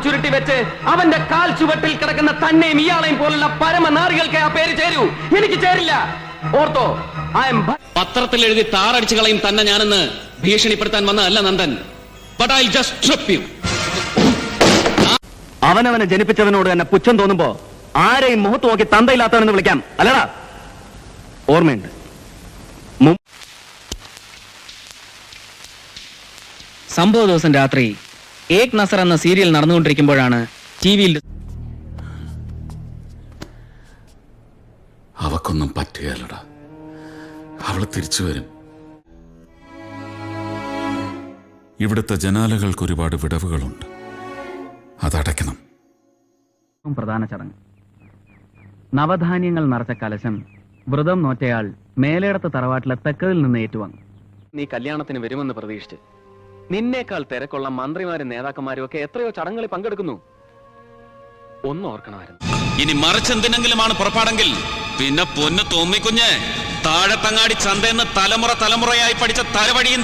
ചുരുട്ടി വെച്ച് അവന്റെ കാൽ ചുവട്ടിൽ കിടക്കുന്ന തന്നെയും ഇയാളെയും പോലുള്ള പരമനാറികൾക്ക് ആ പേര് ചേരൂ. എനിക്ക് ചേരില്ല. ഓർത്തോ, പത്രത്തിൽ എഴുതി താറടിച്ചു കളയും തന്നെ ഞാനെന്ന് ഭീഷണിപ്പെടുത്താൻ വന്നതല്ല Nandan. But I'll just strip you. അവനവനെ ജനിപ്പിച്ചവനോട് തന്നെ പുച്ഛം തോന്നുമ്പോ ആരെയും മുഖത്ത് നോക്കി തന്തയില്ലാത്തവനെന്ന് വിളിക്കാം, അല്ലടാ? ഓർമ്മയുണ്ട്. സംഭവ ദിവസം രാത്രി ഏക് നസർ എന്ന സീരിയൽ നടന്നുകൊണ്ടിരിക്കുമ്പോഴാണ് ടിവിയിൽ അവക്കൊന്നും പറ്റുകയല്ലടാ. അവള് തിരിച്ചു വരും. ഇവിടുത്തെ ജനാലകൾക്ക് ഒരുപാട് വിടവുകളുണ്ട്, അതടയ്ക്കണം. പ്രധാന ചടങ്ങ് നവധാന്യങ്ങൾ നിറച്ച കലശം വ്രതം നോറ്റയാൾ മേലേടത്ത് തറവാട്ടിലെ തെക്കതിൽ നിന്ന് ഏറ്റുവാങ്ങും. നീ കല്യാണത്തിന് വരുമെന്ന് പ്രതീക്ഷിച്ച് നിന്നേക്കാൾ തിരക്കുള്ള മന്ത്രിമാരും നേതാക്കന്മാരും ഒക്കെ എത്രയോ ചടങ്ങുകളിൽ പങ്കെടുക്കുന്നു. ഒന്നും ഓർക്കണമായിരുന്നു. ഇനി മറിച്ചെന്തിനെങ്കിലുമാണ് പുറപ്പാടെങ്കിൽ പിന്നെ പൊന്ന് തോന്നിക്കുഞ്ഞ് താഴത്തങ്ങാടി ചന്തയെന്ന് തലമുറയായി പഠിച്ച തലവടിയും